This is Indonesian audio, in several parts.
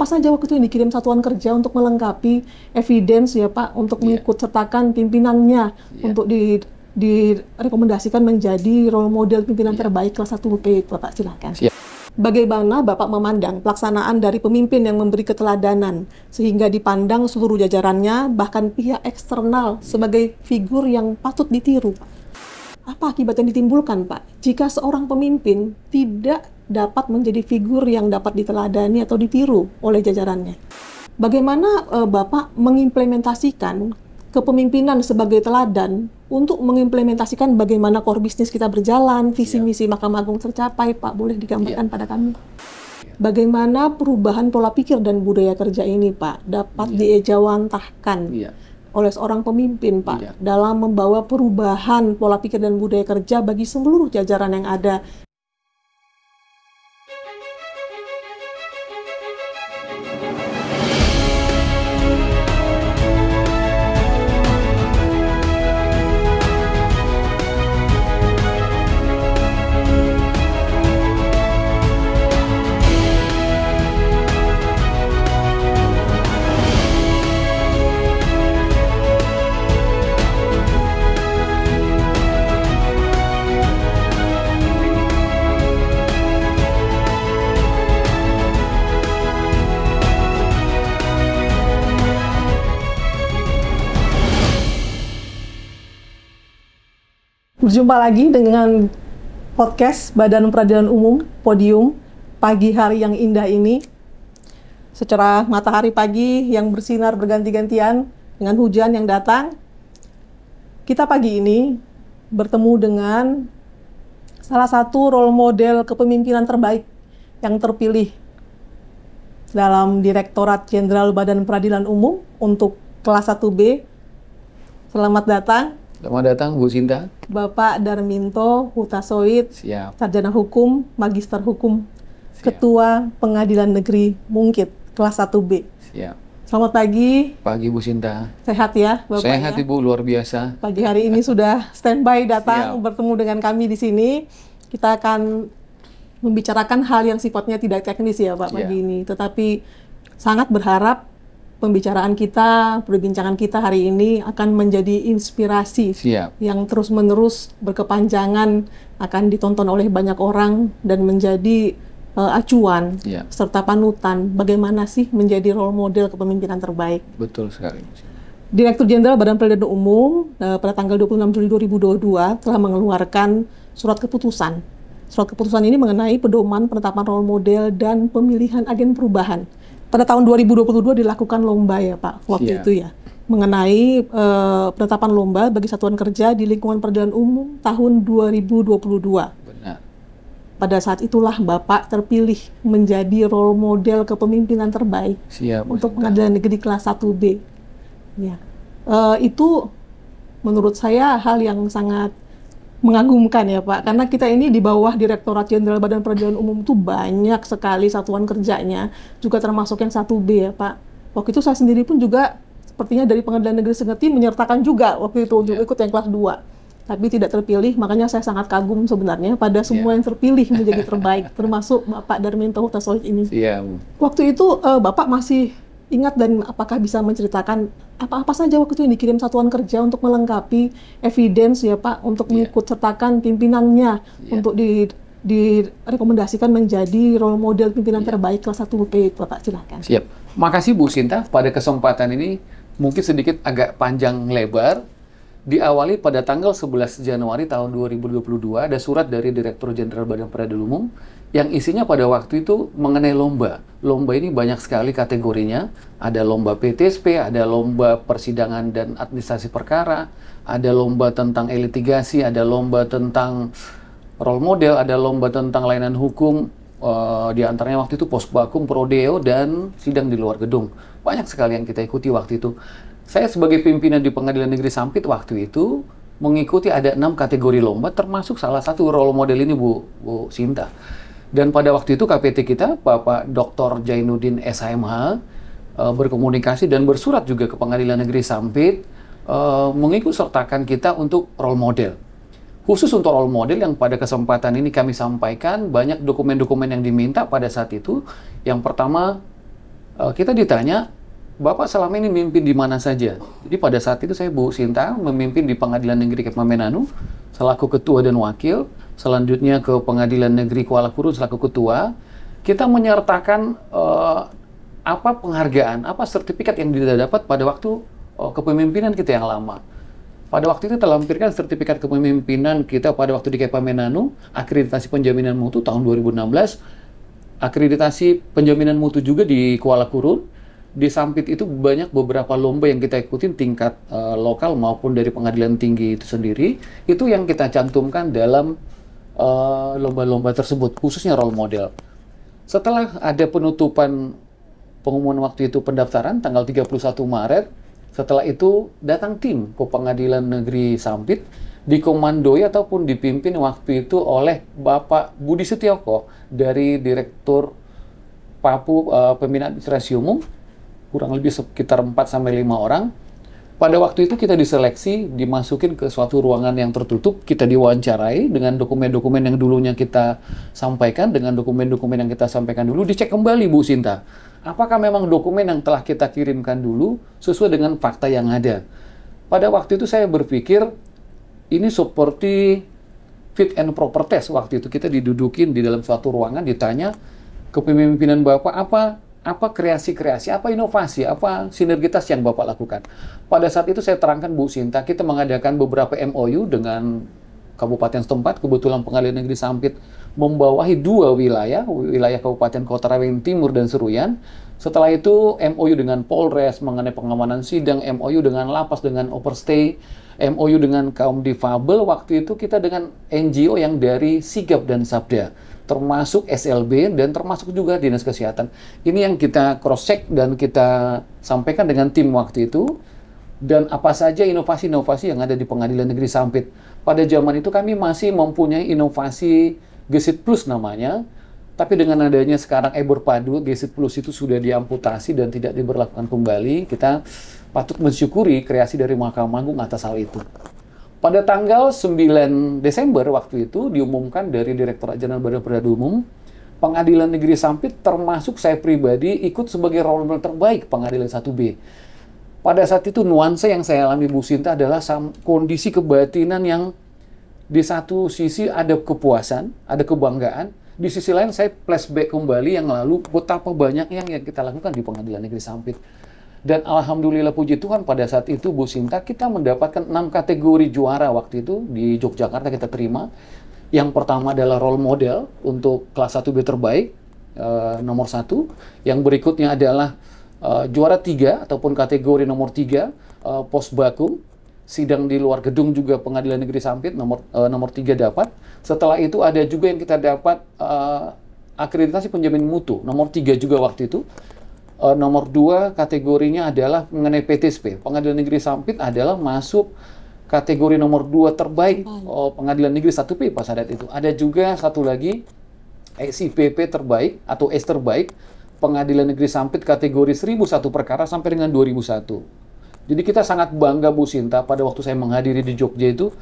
apa saja waktu itu yang dikirim satuan kerja untuk melengkapi evidence ya Pak, untuk mengikut sertakan pimpinannya untuk direkomendasikan menjadi role model pimpinan terbaik kelas 1B. Bapak silakan. Bagaimana Bapak memandang pelaksanaan dari pemimpin yang memberi keteladanan sehingga dipandang seluruh jajarannya bahkan pihak eksternal sebagai figur yang patut ditiru? Apa akibat yang ditimbulkan Pak jika seorang pemimpin tidak dapat menjadi figur yang dapat diteladani atau ditiru oleh jajarannya? Bagaimana Bapak mengimplementasikan kepemimpinan sebagai teladan untuk mengimplementasikan bagaimana core bisnis kita berjalan, visi misi Mahkamah Agung tercapai, Pak? Boleh digambarkan pada kami? Bagaimana perubahan pola pikir dan budaya kerja ini, Pak, dapat diejawantahkan oleh seorang pemimpin, Pak, dalam membawa perubahan pola pikir dan budaya kerja bagi seluruh jajaran yang ada? Berjumpa lagi dengan podcast Badan Peradilan Umum Podium pagi hari yang indah ini. Secerah matahari pagi yang bersinar berganti-gantian dengan hujan yang datang, kita pagi ini bertemu dengan salah satu role model kepemimpinan terbaik yang terpilih dalam Direktorat Jenderal Badan Peradilan Umum untuk kelas 1B. Selamat datang. Selamat datang, Bu Sinta. Bapak Darminto Hutasoid, Sarjana Hukum, Magister Hukum, Ketua Pengadilan Negeri Mungkit, kelas 1B. Selamat pagi. Pagi, Bu Sinta. Sehat ya, Bapak? Sehat, Ibu, luar biasa. Pagi hari ini sudah standby datang bertemu dengan kami di sini. Kita akan membicarakan hal yang sifatnya tidak teknis ya, Pak, pagi ini. Tetapi sangat berharap pembicaraan kita, perbincangan kita hari ini akan menjadi inspirasi yang terus-menerus berkepanjangan, akan ditonton oleh banyak orang dan menjadi acuan serta panutan bagaimana sih menjadi role model kepemimpinan terbaik. Betul sekali. Direktur Jenderal Badan Peradilan Umum pada tanggal 26 Juli 2022 telah mengeluarkan surat keputusan. Surat keputusan ini mengenai pedoman penetapan role model dan pemilihan agen perubahan. Pada tahun 2022 dilakukan lomba ya Pak, waktu itu ya, mengenai penetapan lomba bagi satuan kerja di lingkungan peradilan umum tahun 2022. Benar. Pada saat itulah Bapak terpilih menjadi role model kepemimpinan terbaik untuk Pengadilan Negeri kelas 1B. Ya. Itu menurut saya hal yang sangat mengagumkan ya Pak, karena kita ini di bawah Direktorat Jenderal Badan Peradilan Umum itu banyak sekali satuan kerjanya, juga termasuk yang 1B ya Pak. Waktu itu saya sendiri pun juga sepertinya dari Pengadilan Negeri Sengeti menyertakan juga waktu itu untuk ikut yang kelas 2. Tapi tidak terpilih, makanya saya sangat kagum sebenarnya pada semua yang terpilih menjadi terbaik, termasuk Bapak Darminto Hutasoid ini. Waktu itu Bapak masih ingat dan apakah bisa menceritakan apa-apa saja waktu itu yang dikirim satuan kerja untuk melengkapi evidence ya Pak, untuk mengikut sertakan pimpinannya untuk direkomendasikan menjadi role model pimpinan terbaik kelas 1B. Bapak silakan. Makasih Bu Sinta, pada kesempatan ini mungkin sedikit agak panjang lebar. Diawali pada tanggal 11 Januari tahun 2022 ada surat dari Direktur Jenderal Badan Peradilan Umum yang isinya pada waktu itu mengenai lomba. Lomba ini banyak sekali kategorinya. Ada lomba PTSP, ada lomba persidangan dan administrasi perkara, ada lomba tentang litigasi, ada lomba tentang role model, ada lomba tentang layanan hukum, di antaranya waktu itu posbakum, prodeo, dan sidang di luar gedung. Banyak sekali yang kita ikuti waktu itu. Saya sebagai pimpinan di Pengadilan Negeri Sampit waktu itu mengikuti ada 6 kategori lomba, termasuk salah satu role model ini Bu Sinta. Dan pada waktu itu KPT kita, Bapak Dr. Jainuddin SHMH, berkomunikasi dan bersurat juga ke Pengadilan Negeri Sampit, mengikut sertakan kita untuk role model. Khusus untuk role model yang pada kesempatan ini kami sampaikan, banyak dokumen-dokumen yang diminta pada saat itu. Yang pertama, Kita ditanya, Bapak selama ini memimpin di mana saja? Jadi pada saat itu saya Bu Sinta memimpin di Pengadilan Negeri Kepamenanu selaku ketua dan wakil, selanjutnya ke Pengadilan Negeri Kuala Kuru selaku ketua. Kita menyertakan apa penghargaan, apa sertifikat yang kita dapat pada waktu kepemimpinan kita yang lama. Pada waktu itu terlampirkan sertifikat kepemimpinan kita pada waktu di Kepamenanu, akreditasi penjaminan mutu tahun 2016, akreditasi penjaminan mutu juga di Kuala Kuru. Di Sampit itu banyak beberapa lomba yang kita ikutin tingkat lokal maupun dari pengadilan tinggi itu sendiri. Itu yang kita cantumkan dalam lomba-lomba tersebut, khususnya role model. Setelah ada penutupan pengumuman waktu itu pendaftaran tanggal 31 Maret, setelah itu datang tim ke Pengadilan Negeri Sampit, dikomandoi ataupun dipimpin waktu itu oleh Bapak Budi Setioko dari Direktur Papu Pembinaan Administrasi Umum, kurang lebih sekitar 4-5 orang. Pada waktu itu kita diseleksi, dimasukin ke suatu ruangan yang tertutup, kita diwawancarai dengan dokumen-dokumen yang dulunya kita sampaikan, dengan dokumen-dokumen yang kita sampaikan dulu, dicek kembali Bu Sinta. Apakah memang dokumen yang telah kita kirimkan dulu sesuai dengan fakta yang ada? Pada waktu itu saya berpikir, ini seperti fit and proper test. Waktu itu kita didudukin di dalam suatu ruangan, ditanya, kepemimpinan Bapak apa kreasi-kreasi, apa inovasi, apa sinergitas yang Bapak lakukan. Pada saat itu saya terangkan Bu Sinta, kita mengadakan beberapa MOU dengan kabupaten setempat, kebetulan Pengadilan Negeri Sampit membawahi 2 wilayah Kabupaten Kota Rawen Timur dan Seruyan. Setelah itu MOU dengan Polres mengenai pengamanan sidang, MOU dengan lapas, dengan overstay, MOU dengan kaum difabel. Waktu itu kita dengan NGO yang dari Sigap dan Sabda, termasuk SLB dan termasuk juga Dinas Kesehatan. Ini yang kita cross-check dan kita sampaikan dengan tim waktu itu. Dan apa saja inovasi-inovasi yang ada di Pengadilan Negeri Sampit. Pada zaman itu kami masih mempunyai inovasi Gesit Plus namanya. Tapi dengan adanya sekarang Berpadu, Gesit Plus itu sudah diamputasi dan tidak diberlakukan kembali. Kita patut mensyukuri kreasi dari Mahkamah Agung atas hal itu. Pada tanggal 9 Desember waktu itu diumumkan dari Direktorat Jenderal Badan Peradilan Umum, Pengadilan Negeri Sampit termasuk saya pribadi ikut sebagai role model terbaik Pengadilan 1B. Pada saat itu nuansa yang saya alami Bu Sinta adalah kondisi kebatinan yang di satu sisi ada kepuasan, ada kebanggaan, di sisi lain saya flashback kembali yang lalu betapa banyak yang kita lakukan di Pengadilan Negeri Sampit. Dan alhamdulillah puji Tuhan pada saat itu Bu Sinta kita mendapatkan 6 kategori juara waktu itu di Yogyakarta kita terima. Yang pertama adalah role model untuk kelas 1B terbaik, nomor 1. Yang berikutnya adalah juara 3 ataupun kategori nomor 3, pos baku. Sidang di luar gedung juga Pengadilan Negeri Sampit nomor 3 dapat. Setelah itu ada juga yang kita dapat akreditasi penjamin mutu, nomor 3 juga waktu itu. Nomor 2 kategorinya adalah mengenai PTSP. Pengadilan Negeri Sampit adalah masuk kategori nomor 2 terbaik Pengadilan Negeri 1P pas saat itu. Ada juga satu lagi SIPP terbaik atau S terbaik Pengadilan Negeri Sampit kategori 1001 perkara sampai dengan 2001. Jadi kita sangat bangga Bu Sinta pada waktu saya menghadiri di Jogja itu,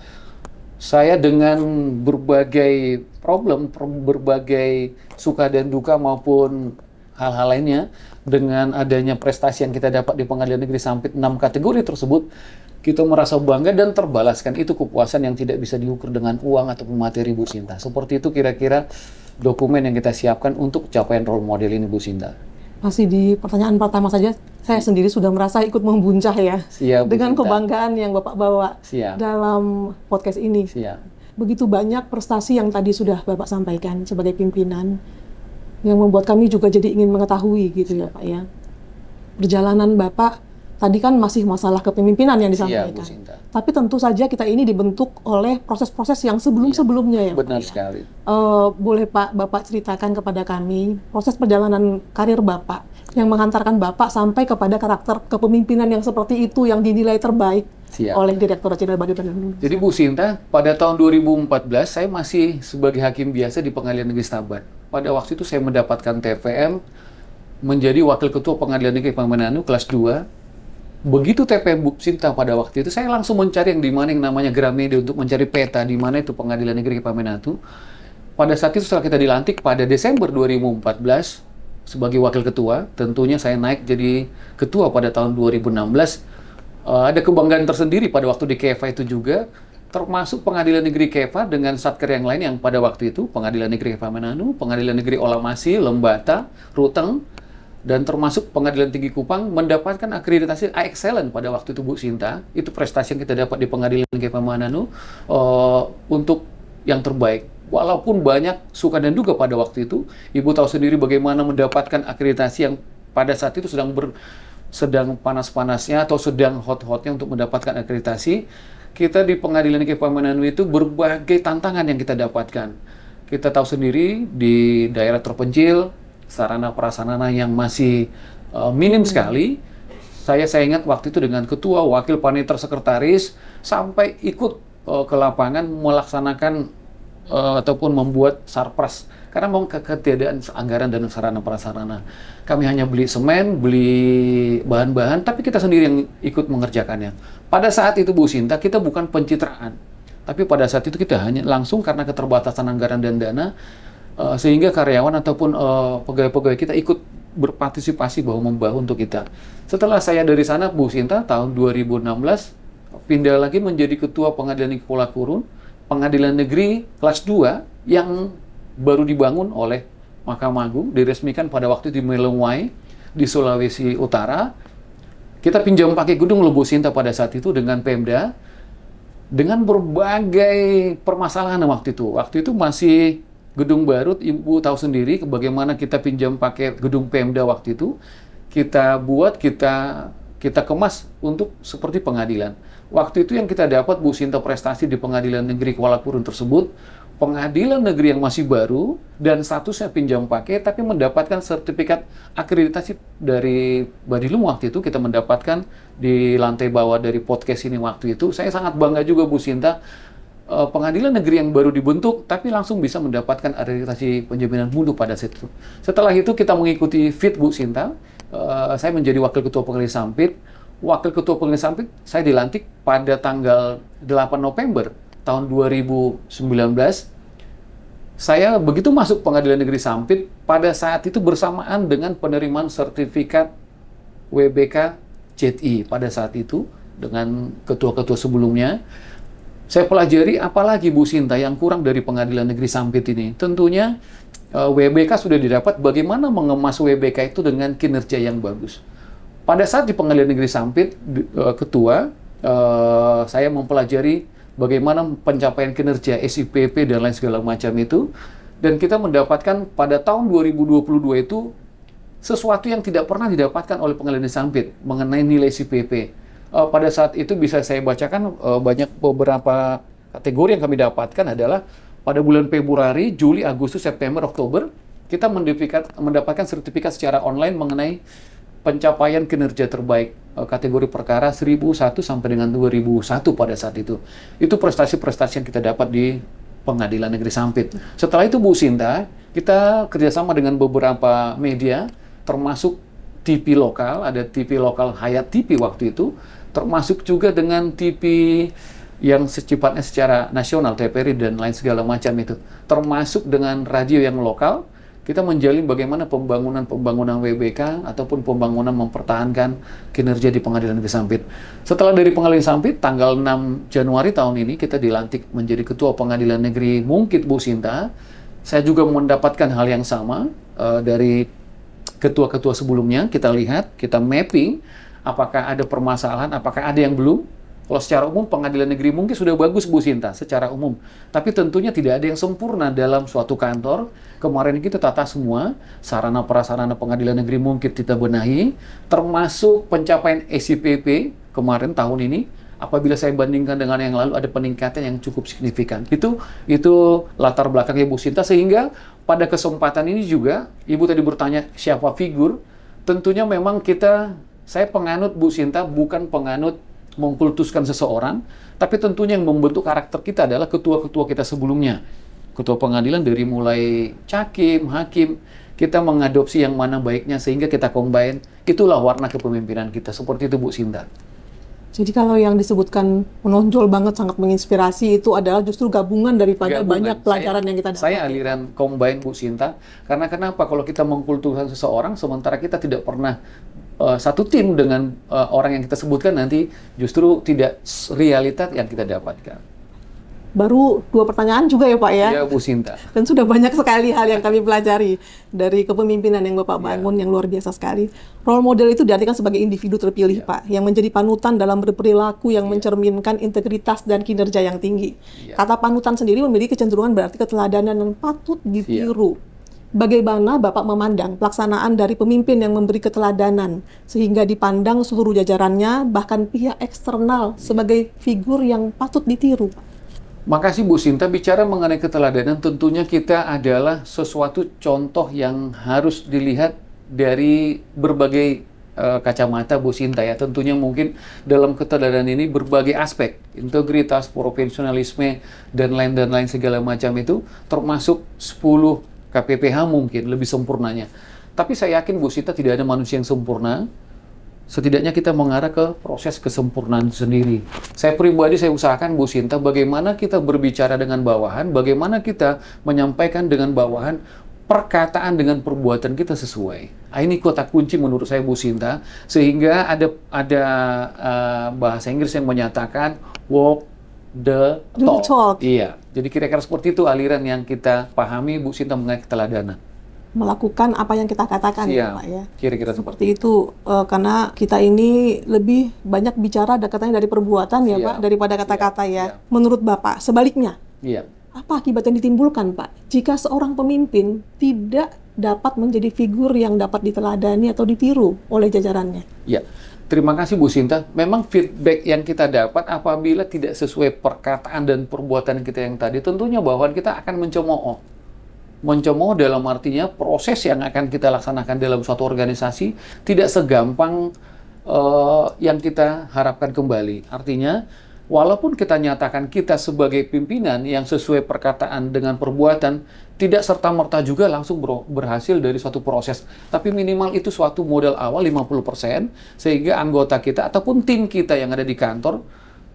saya dengan berbagai problem, berbagai suka dan duka maupun hal-hal lainnya, dengan adanya prestasi yang kita dapat di Pengadilan Negeri Sampit 6 kategori tersebut, kita merasa bangga dan terbalaskan. Itu kepuasan yang tidak bisa diukur dengan uang ataupun materi Bu Sinta. Seperti itu kira-kira dokumen yang kita siapkan untuk capaian role model ini Bu Sinta. Masih di pertanyaan pertama saja, saya sendiri sudah merasa ikut membuncah ya. Siap, dengan kebanggaan yang Bapak bawa dalam podcast ini. Begitu banyak prestasi yang tadi sudah Bapak sampaikan sebagai pimpinan, yang membuat kami juga jadi ingin mengetahui gitu ya Pak ya. Perjalanan Bapak tadi kan masih masalah kepemimpinan yang disampaikan. Tapi tentu saja kita ini dibentuk oleh proses-proses yang sebelum-sebelumnya ya. Benar sekali. Boleh Pak, Bapak ceritakan kepada kami proses perjalanan karir Bapak yang menghantarkan Bapak sampai kepada karakter kepemimpinan yang seperti itu yang dinilai terbaik oleh Direktorat Jenderal Badan Peradilan Umum. Jadi Bu Sinta, pada tahun 2014 saya masih sebagai hakim biasa di Pengadilan Negeri Stabat. Pada waktu itu saya mendapatkan TPM menjadi Wakil Ketua Pengadilan Negeri Kepamenanu kelas 2. Begitu TPM Bu Sinta pada waktu itu, saya langsung mencari yang di mana yang namanya Gramedia untuk mencari peta di mana itu Pengadilan Negeri Kepamenanu. Pada saat itu setelah kita dilantik pada Desember 2014, sebagai wakil ketua. Tentunya saya naik jadi ketua pada tahun 2016. Ada kebanggaan tersendiri pada waktu di KEVA itu juga, termasuk Pengadilan Negeri KEVA dengan satker yang lain yang pada waktu itu, Pengadilan Negeri KEVA Manado, Pengadilan Negeri Olamasi, Lembata, Ruteng, dan termasuk Pengadilan Tinggi Kupang mendapatkan akreditasi A-Excellent pada waktu itu Bu Sinta. Itu prestasi yang kita dapat di Pengadilan KEVA Manado untuk yang terbaik. Walaupun banyak suka dan duga pada waktu itu, Ibu tahu sendiri bagaimana mendapatkan akreditasi yang pada saat itu sedang panas-panasnya atau sedang hot-hotnya untuk mendapatkan akreditasi. Kita di Pengadilan KEVA Manado itu berbagai tantangan yang kita dapatkan. Kita tahu sendiri di daerah terpencil, sarana prasarana yang masih minim sekali. Saya ingat waktu itu dengan ketua, wakil panitia, sekretaris, sampai ikut ke lapangan melaksanakan ataupun membuat sarpras karena mau ketiadaan anggaran dan sarana prasarana. Kami hanya beli semen, beli bahan-bahan, tapi kita sendiri yang ikut mengerjakannya. Pada saat itu Bu Sinta, kita bukan pencitraan, tapi pada saat itu kita hanya langsung karena keterbatasan anggaran dan dana, sehingga karyawan ataupun pegawai-pegawai kita ikut berpartisipasi bahu-membahu untuk kita. Setelah saya dari sana Bu Sinta, tahun 2016, pindah lagi menjadi ketua Pengadilan Negeri Kuala Kurun, Pengadilan Negeri kelas 2 yang baru dibangun oleh Mahkamah Agung, diresmikan pada waktu di Melewai di Sulawesi Utara. Kita pinjam pakai gedung Bu Sinta pada saat itu dengan Pemda, dengan berbagai permasalahan waktu itu. Waktu itu masih gedung baru, Ibu tahu sendiri bagaimana kita pinjam pakai gedung Pemda waktu itu. Kita buat, kita kemas untuk seperti pengadilan. Waktu itu yang kita dapat Bu Sinta prestasi di Pengadilan Negeri Kuala Kurun tersebut, pengadilan negeri yang masih baru dan statusnya pinjam pakai, tapi mendapatkan sertifikat akreditasi dari Badilum waktu itu. Kita mendapatkan di lantai bawah dari podcast ini waktu itu. Saya sangat bangga juga Bu Sinta, pengadilan negeri yang baru dibentuk, tapi langsung bisa mendapatkan akreditasi penjaminan mutu pada saat itu. Setelah itu kita mengikuti FIT Bu Sinta, saya menjadi wakil ketua Pengadilan Sampit. Wakil ketua Pengadilan Sampit saya dilantik pada tanggal 8 November tahun 2019. Saya begitu masuk Pengadilan Negeri Sampit, pada saat itu bersamaan dengan penerimaan sertifikat WBK JTI pada saat itu dengan ketua-ketua sebelumnya. Saya pelajari apalagi Bu Sinta yang kurang dari Pengadilan Negeri Sampit ini. Tentunya WBK sudah didapat, bagaimana mengemas WBK itu dengan kinerja yang bagus. Pada saat di Pengadilan Negeri Sampit, ketua, saya mempelajari bagaimana pencapaian kinerja SIPP dan lain segala macam itu, dan kita mendapatkan pada tahun 2022 itu sesuatu yang tidak pernah didapatkan oleh Pengadilan Negeri Sampit mengenai nilai SIPP. Pada saat itu bisa saya bacakan banyak beberapa kategori yang kami dapatkan adalah pada bulan Februari, Juli, Agustus, September, Oktober, kita mendapatkan sertifikat secara online mengenai pencapaian kinerja terbaik kategori perkara 1001 sampai dengan 2001 pada saat itu. Itu prestasi-prestasi yang kita dapat di Pengadilan Negeri Sampit. Setelah itu Bu Sinta, kita kerjasama dengan beberapa media, termasuk TV lokal, ada TV lokal Hayat TV waktu itu, termasuk juga dengan TV yang secepatnya secara nasional, TVRI dan lain segala macam itu. Termasuk dengan radio yang lokal, kita menjalin bagaimana pembangunan WBK ataupun pembangunan mempertahankan kinerja di Pengadilan Negeri Sampit. Setelah dari Pengadilan Sampit, tanggal 6 Januari tahun ini, kita dilantik menjadi Ketua Pengadilan Negeri Mungkit Bu Sinta. Saya juga mendapatkan hal yang sama dari ketua-ketua sebelumnya. Kita lihat, kita mapping, apakah ada permasalahan, apakah ada yang belum. Kalau secara umum Pengadilan Negeri mungkin sudah bagus Bu Sinta secara umum, tapi tentunya tidak ada yang sempurna dalam suatu kantor. Kemarin kita tata semua sarana prasarana Pengadilan Negeri mungkin kita benahi, termasuk pencapaian SIPP kemarin tahun ini. Apabila saya bandingkan dengan yang lalu, ada peningkatan yang cukup signifikan. Itu latar belakangnya Bu Sinta, sehingga pada kesempatan ini juga Ibu tadi bertanya siapa figur. Tentunya memang saya penganut Bu Sinta, bukan penganut mengkultuskan seseorang, tapi tentunya yang membentuk karakter kita adalah ketua-ketua kita sebelumnya. Ketua pengadilan dari mulai cakim, hakim, kita mengadopsi yang mana baiknya sehingga kita combine. Itulah warna kepemimpinan kita. Seperti itu Bu Sinta. Jadi kalau yang disebutkan menonjol banget, sangat menginspirasi, itu adalah justru gabungan daripada banyak pelajaran yang kita dapat. Saya aliran combine Bu Sinta, karena kenapa? Kalau kita mengkulturkan seseorang, sementara kita tidak pernah satu tim dengan orang yang kita sebutkan, nanti justru tidak realita yang kita dapatkan. Baru 2 pertanyaan juga ya Pak ya? Iya Bu Sinta. Dan sudah banyak sekali hal yang kami pelajari dari kepemimpinan yang Bapak bangun yang luar biasa sekali. Role model itu diartikan sebagai individu terpilih Pak, yang menjadi panutan dalam berperilaku yang mencerminkan integritas dan kinerja yang tinggi. Kata panutan sendiri memiliki kecenderungan berarti keteladanan yang patut ditiru. Bagaimana Bapak memandang pelaksanaan dari pemimpin yang memberi keteladanan sehingga dipandang seluruh jajarannya, bahkan pihak eksternal sebagai figur yang patut ditiru Pak? Makasih Bu Sinta, bicara mengenai keteladanan tentunya kita adalah sesuatu contoh yang harus dilihat dari berbagai kacamata Bu Sinta ya. Tentunya mungkin dalam keteladanan ini berbagai aspek, integritas, profesionalisme, dan lain segala macam itu termasuk 10 KPPH mungkin lebih sempurnanya. Tapi saya yakin Bu Sinta tidak ada manusia yang sempurna. Setidaknya kita mengarah ke proses kesempurnaan sendiri. Saya pribadi, saya usahakan Bu Sinta, bagaimana kita berbicara dengan bawahan, bagaimana kita menyampaikan dengan bawahan, perkataan dengan perbuatan kita sesuai. Ini kata kunci menurut saya Bu Sinta, sehingga ada bahasa Inggris yang menyatakan walk the talk. Iya, jadi kira-kira seperti itu aliran yang kita pahami Bu Sinta mengenai keteladanan. Melakukan apa yang kita katakan ya Pak ya. Kira-kira seperti itu, karena kita ini lebih banyak bicara katanya dari perbuatan ya Pak, daripada kata-kata ya. Menurut Bapak, sebaliknya, apa akibat yang ditimbulkan Pak jika seorang pemimpin tidak dapat menjadi figur yang dapat diteladani atau ditiru oleh jajarannya? Ya, terima kasih Bu Sinta. Memang feedback yang kita dapat apabila tidak sesuai perkataan dan perbuatan kita yang tadi, tentunya bawahan kita akan mencemooh. Mencemooh dalam artinya proses yang akan kita laksanakan dalam suatu organisasi tidak segampang yang kita harapkan kembali. Artinya, walaupun kita nyatakan kita sebagai pimpinan yang sesuai perkataan dengan perbuatan, tidak serta-merta juga langsung berhasil dari suatu proses. Tapi minimal itu suatu modal awal 50%, sehingga anggota kita ataupun tim kita yang ada di kantor,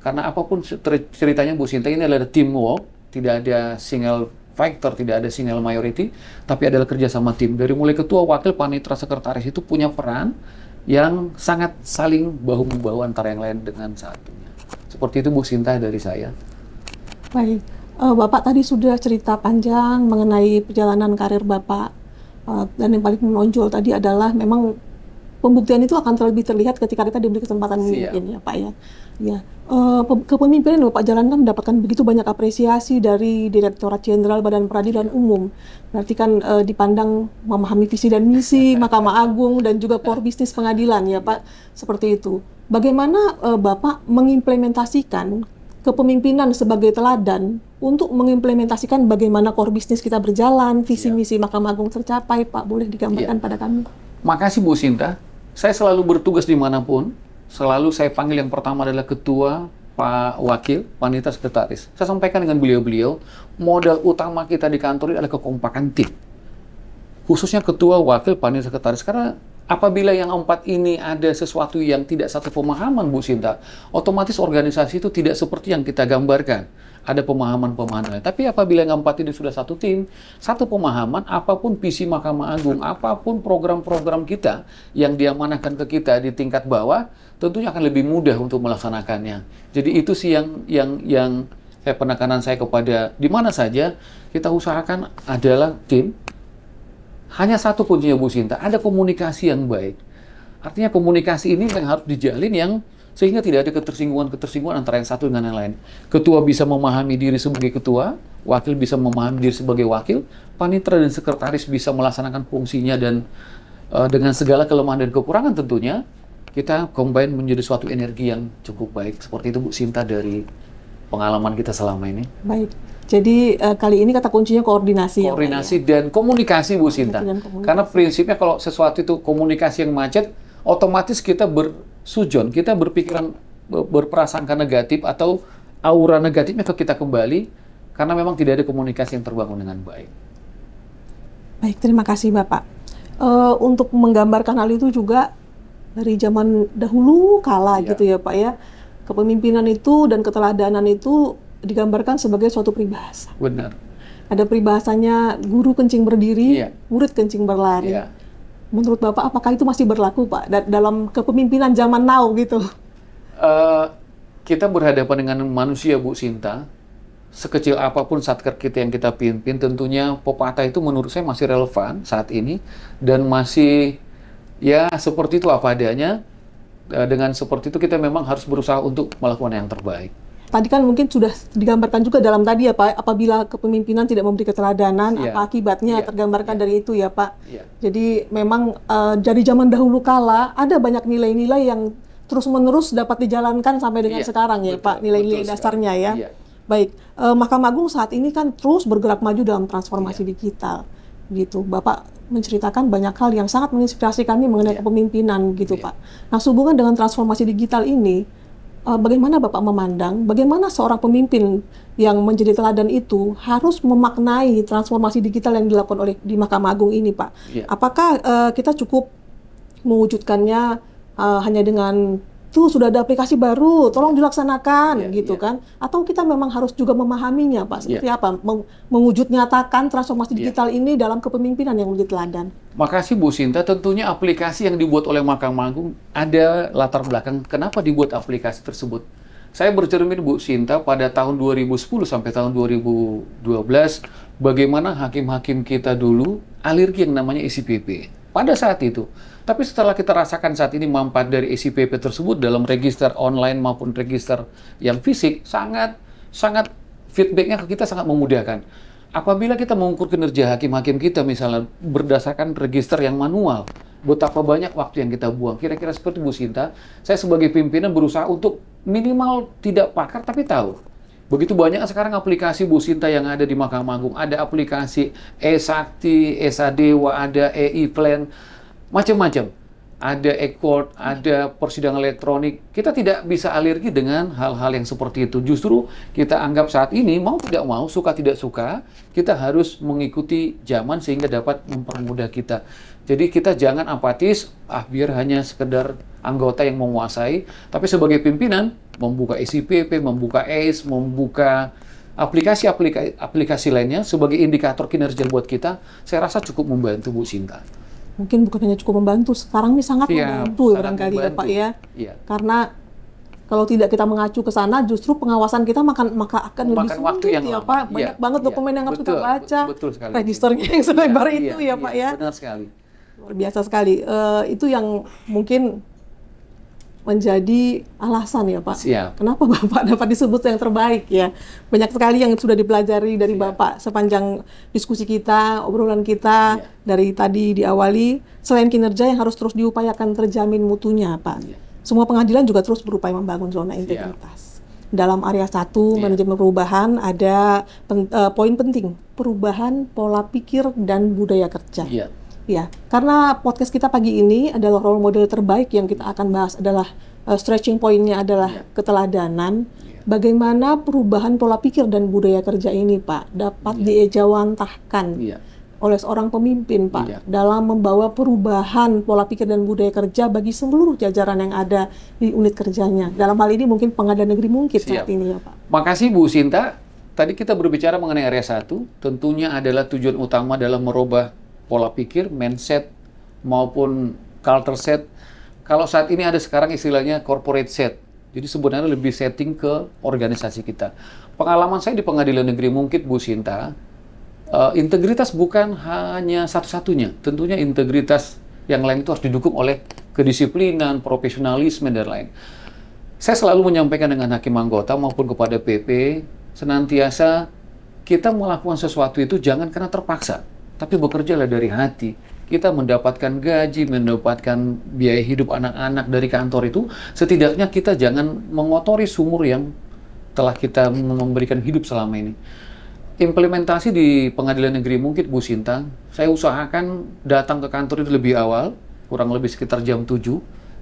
karena apapun ceritanya Bu Sinta, ini adalah teamwork, tidak ada single factor, tidak ada single majority, tapi adalah kerjasama tim. Dari mulai ketua, wakil, panitera, sekretaris itu punya peran yang sangat saling bahu-membahu antara yang lain dengan satunya. Seperti itu Bu Sinta dari saya. Baik, Bapak tadi sudah cerita panjang mengenai perjalanan karir Bapak, dan yang paling menonjol tadi adalah memang pembuktian itu akan lebih terlihat ketika kita diberi kesempatan memimpin ya Pak ya. Ya, kepemimpinan Bapak jalankan mendapatkan begitu banyak apresiasi dari Direktorat Jenderal Badan Peradilan Umum. Berarti kan dipandang memahami visi dan misi Mahkamah Agung dan juga core bisnis pengadilan ya Pak, seperti itu. Bagaimana Bapak mengimplementasikan kepemimpinan sebagai teladan untuk mengimplementasikan bagaimana core bisnis kita berjalan, visi misi Mahkamah Agung tercapai Pak? Boleh digambarkan pada kami? Makasih Bu Sinta. Saya selalu bertugas dimanapun. Selalu saya panggil yang pertama adalah ketua, Pak Wakil, Panitera, Sekretaris. Saya sampaikan dengan beliau-beliau, modal utama kita di kantor ini adalah kekompakan tim. Khususnya ketua, wakil, panitera, sekretaris. Karena apabila yang 4 ini ada sesuatu yang tidak satu pemahaman Bu Sinta, otomatis organisasi itu tidak seperti yang kita gambarkan. Ada pemahaman-pemahaman lain. Tapi apabila yang 4 ini sudah satu tim, satu pemahaman, apapun visi Mahkamah Agung, apapun program-program kita yang diamanahkan ke kita di tingkat bawah, tentunya akan lebih mudah untuk melaksanakannya. Jadi itu sih yang penekanan saya kepada di mana saja kita usahakan adalah tim. Hanya satu kuncinya Bu Sinta, ada komunikasi yang baik. Artinya komunikasi ini yang harus dijalin yang sehingga tidak ada ketersinggungan antara yang satu dengan yang lain. Ketua bisa memahami diri sebagai ketua, wakil bisa memahami diri sebagai wakil, panitera dan sekretaris bisa melaksanakan fungsinya dan dengan segala kelemahan dan kekurangan tentunya, kita combine menjadi suatu energi yang cukup baik. Seperti itu Bu Sinta dari pengalaman kita selama ini. Baik. Jadi kali ini kata kuncinya koordinasi. Koordinasi dan komunikasi Bu Sinta. Karena prinsipnya kalau sesuatu itu komunikasi yang macet, otomatis kita bersujon, kita berpikiran, berprasangka negatif atau aura negatifnya ke kita kembali karena memang tidak ada komunikasi yang terbangun dengan baik. Baik, terima kasih Bapak. Untuk menggambarkan hal itu juga dari zaman dahulu kala gitu ya Pak ya. kepemimpinan itu dan keteladanan itu digambarkan sebagai suatu peribahasa. Benar. Ada peribahasanya, guru kencing berdiri, Iya. murid kencing berlari. Iya. Menurut Bapak, apakah itu masih berlaku, Pak, dalam kepemimpinan zaman now gitu? Kita berhadapan dengan manusia, Bu Sinta. Sekecil apapun satker kita yang kita pimpin, tentunya pepatah itu menurut saya masih relevan saat ini dan masih ya seperti itu apa adanya. Dengan seperti itu kita memang harus berusaha untuk melakukan yang terbaik. Tadi kan mungkin sudah digambarkan juga dalam tadi ya Pak, apabila kepemimpinan tidak memberi keteladanan, Iya. apa akibatnya Iya. tergambarkan dari itu ya Pak. Iya. Jadi memang dari zaman dahulu kala ada banyak nilai-nilai yang terus-menerus dapat dijalankan sampai dengan Iya, sekarang ya betul, Pak, nilai-nilai betul dasarnya sekali. ya. Iya. Baik, Mahkamah Agung saat ini kan terus bergerak maju dalam transformasi Iya. digital gitu. Bapak menceritakan banyak hal yang sangat menginspirasi kami mengenai Iya. kepemimpinan gitu Iya. Pak. Nah, sehubungan dengan transformasi digital ini, bagaimana Bapak memandang, bagaimana seorang pemimpin yang menjadi teladan itu harus memaknai transformasi digital yang dilakukan oleh di Mahkamah Agung ini, Pak? Iya. Apakah kita cukup mewujudkannya hanya dengan tuh sudah ada aplikasi baru, tolong dilaksanakan, Iya, gitu iya. kan? Atau kita memang harus juga memahaminya, Pak? Seperti Iya. apa mewujud nyatakan transformasi Iya. digital ini dalam kepemimpinan yang menjadi teladan? Makasih Bu Sinta, tentunya aplikasi yang dibuat oleh Mahkamah Agung ada latar belakang kenapa dibuat aplikasi tersebut. Saya bercermin Bu Sinta pada tahun 2010 sampai tahun 2012 bagaimana hakim-hakim kita dulu alergi yang namanya SIPP pada saat itu. Tapi setelah kita rasakan saat ini manfaat dari SIPP tersebut dalam register online maupun register yang fisik, sangat feedbacknya ke kita sangat memudahkan. Apabila kita mengukur kinerja hakim-hakim kita misalnya berdasarkan register yang manual, betapa banyak waktu yang kita buang. Kira-kira seperti Bu Sinta, saya sebagai pimpinan berusaha untuk minimal tidak pakar tapi tahu. Begitu banyak sekarang aplikasi Bu Sinta yang ada di Mahkamah Agung. Ada aplikasi e-Sakti, e-Sadewa, ada e-Plan, macam-macam. Ada e-court, ada persidangan elektronik. Kita tidak bisa alergi dengan hal-hal yang seperti itu. Justru kita anggap saat ini, mau tidak mau, suka tidak suka, kita harus mengikuti zaman sehingga dapat mempermudah kita. Jadi kita jangan apatis, biar hanya sekedar anggota yang menguasai. Tapi sebagai pimpinan, membuka SIPP, membuka ACE, membuka aplikasi lainnya sebagai indikator kinerja buat kita, saya rasa cukup membantu Bu Sinta. Mungkin bukan hanya cukup membantu, sekarang ini sangat Iya, membantu sangat barangkali ya membantu. Pak ya. Iya. Karena kalau tidak kita mengacu ke sana, justru pengawasan kita maka akan lebih Makan waktu sulit yang ya lama. Pak. Iya, Banyak banget iya. dokumen yang harus kita Betul, baca. betul sekali. Registernya yang selebar itu ya Pak ya. Benar sekali. Luar biasa sekali. Itu yang mungkin menjadi alasan ya Pak. Siap. Kenapa Bapak dapat disebut yang terbaik ya? Banyak sekali yang sudah dipelajari dari Bapak sepanjang diskusi kita, obrolan kita dari tadi diawali. Selain kinerja yang harus terus diupayakan terjamin mutunya Pak. Semua pengadilan juga terus berupaya membangun zona integritas. Dalam area 1 manajemen perubahan ada poin penting, perubahan pola pikir dan budaya kerja. Iya. Ya, karena podcast kita pagi ini adalah role model terbaik yang kita akan bahas adalah stretching point-nya adalah keteladanan. Bagaimana perubahan pola pikir dan budaya kerja ini, Pak, dapat diejawantahkan oleh seorang pemimpin, Pak, dalam membawa perubahan pola pikir dan budaya kerja bagi seluruh jajaran yang ada di unit kerjanya. Dalam hal ini mungkin Pengadilan Negeri Mungkit saat ini ya, Pak. Makasih Bu Sinta. Tadi kita berbicara mengenai area 1, tentunya adalah tujuan utama dalam merubah pola pikir, mindset, maupun culture set. Kalau saat ini ada sekarang istilahnya corporate set. Jadi sebenarnya lebih setting ke organisasi kita. Pengalaman saya di Pengadilan Negeri Mungkit, Bu Sinta, integritas bukan hanya satu-satunya. Tentunya integritas yang lain itu harus didukung oleh kedisiplinan, profesionalisme, dan lain. Saya selalu menyampaikan dengan hakim anggota maupun kepada PP, senantiasa kita melakukan sesuatu itu jangan karena terpaksa, tapi bekerjalah dari hati. Kita mendapatkan gaji, mendapatkan biaya hidup anak-anak dari kantor itu, setidaknya kita jangan mengotori sumur yang telah kita memberikan hidup selama ini. Implementasi di Pengadilan Negeri Mungkit, Bu Sinta, saya usahakan datang ke kantor itu lebih awal, kurang lebih sekitar jam 7,